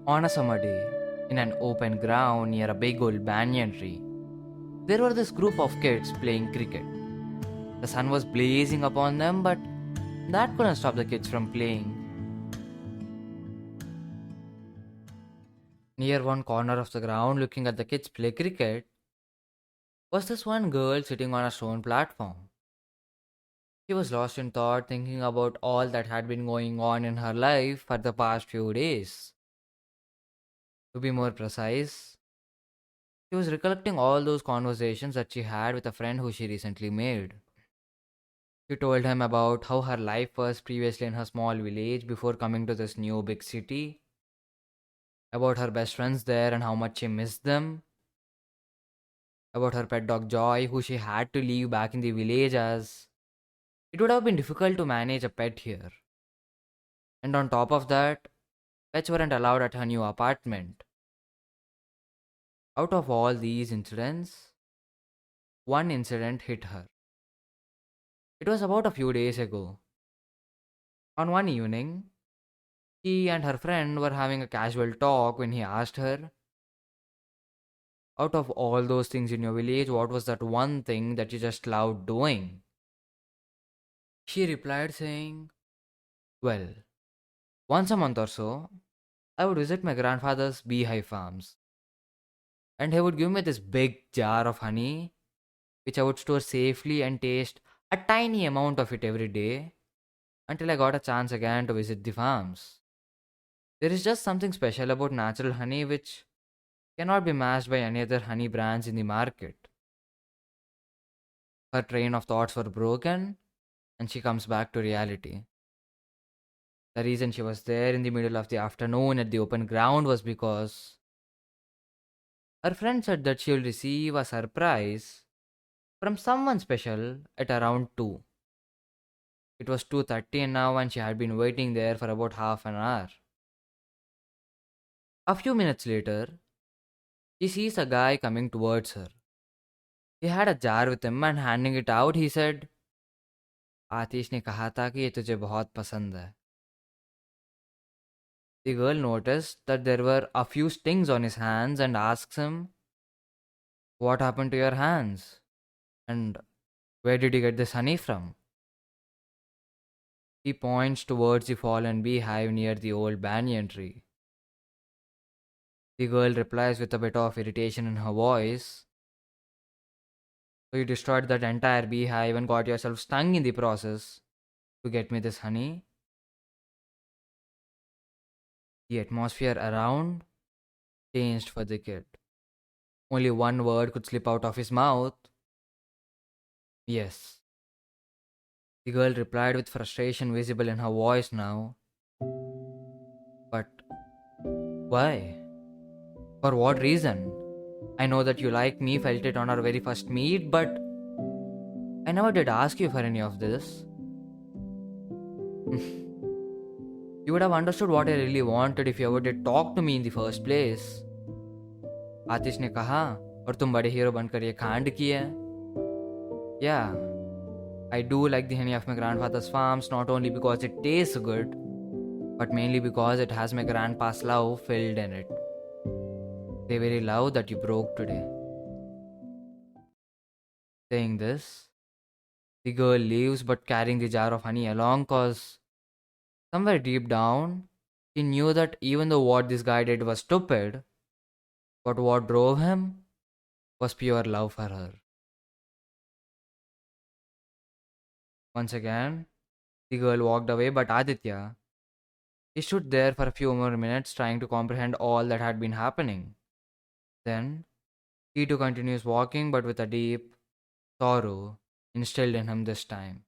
On a summer day, in an open ground near a big old banyan tree, there were this group of kids playing cricket. The sun was blazing upon them, but that couldn't stop the kids from playing. Near one corner of the ground, looking at the kids play cricket, was this one girl sitting on a stone platform. She was lost in thought, thinking about all that had been going on in her life for the past few days. To be more precise, she was recollecting all those conversations that she had with a friend who she recently made. She told him about how her life was previously in her small village before coming to this new big city, about her best friends there and how much she missed them, about her pet dog Joy, who she had to leave back in the village as it would have been difficult to manage a pet here. And on top of that, pets weren't allowed at her new apartment. Out of all these incidents, one incident hit her. It was about a few days ago. On one evening, she and her friend were having a casual talk when he asked her, out of all those things in your village, what was that one thing that you just loved doing? She replied, saying, well, once a month or so, I would visit my grandfather's beehive farms, and he would give me this big jar of honey, which I would store safely and taste a tiny amount of it every day until I got a chance again to visit the farms. There is just something special about natural honey which cannot be matched by any other honey brands in the market. Her train of thoughts were broken and she comes back to reality. The reason she was there in the middle of the afternoon at the open ground was because her friend said that she will receive a surprise from someone special at around 2. It was 2:30 now and she had been waiting there for about half an hour. A few minutes later, she sees a guy coming towards her. He had a jar with him and handing it out, he said, आतिश ने कहा था कि ये तुझे बहुत पसंद है. The girl noticed that there were a few stings on his hands and asks him, what happened to your hands? And where did you get this honey from? He points towards the fallen beehive near the old banyan tree. The girl replies with a bit of irritation in her voice, so you destroyed that entire beehive and got yourself stung in the process to get me this honey? The atmosphere around changed for the kid. Only one word could slip out of his mouth. Yes. The girl replied with frustration visible in her voice now. But why? For what reason? I know that you like me, felt it on our very first meet, but I never did ask you for any of this. You would have understood what I really wanted if you ever did talk to me in the first place. आतिश ने कहा, और तुम बड़े hero बनकर ये कांड किया. Yeah, I do like the honey of my grandfather's farms not only because it tastes good, but mainly because it has my grandpa's love filled in it. The very love that you broke today. Saying this, the girl leaves but carrying the jar of honey along cause somewhere deep down, she knew that even though what this guy did was stupid, but what drove him was pure love for her. Once again, the girl walked away, but Aditya, he stood there for a few more minutes trying to comprehend all that had been happening. Then, he too continues walking, but with a deep sorrow instilled in him this time.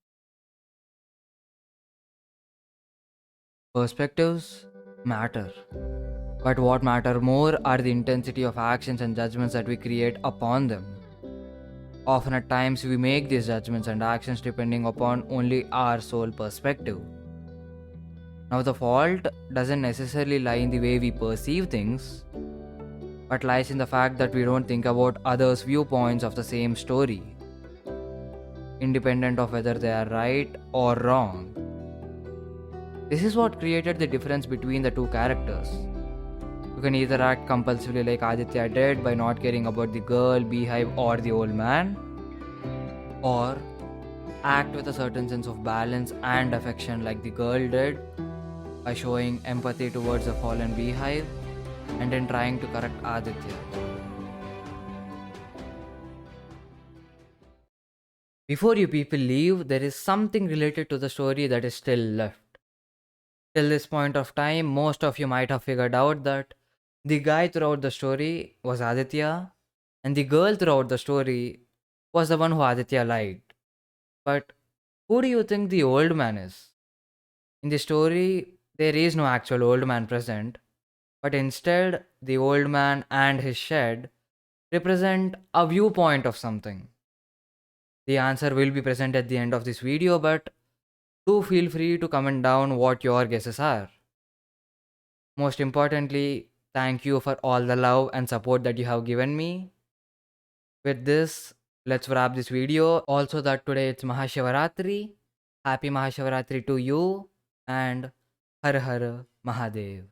Perspectives matter, but what matter more are the intensity of actions and judgments that we create upon them. Often at times we make these judgments and actions depending upon only our sole perspective. Now the fault doesn't necessarily lie in the way we perceive things, but lies in the fact that we don't think about others' viewpoints of the same story, independent of whether they are right or wrong. This is what created the difference between the two characters. You can either act compulsively like Aditya did by not caring about the girl, beehive, or the old man, or act with a certain sense of balance and affection like the girl did by showing empathy towards a fallen beehive and in trying to correct Aditya. Before you people leave, there is something related to the story that is still left. Till this point of time, most of you might have figured out that the guy throughout the story was Aditya, and the girl throughout the story was the one who Aditya liked. But who do you think the old man is? In the story, there is no actual old man present, but instead, the old man and his shed represent a viewpoint of something. The answer will be present at the end of this video, but do feel free to comment down what your guesses are. Most importantly, thank you for all the love and support that you have given me. With this, let's wrap this video. Also, that today it's Mahashivaratri. Happy Mahashivaratri to you and Har Har Mahadev.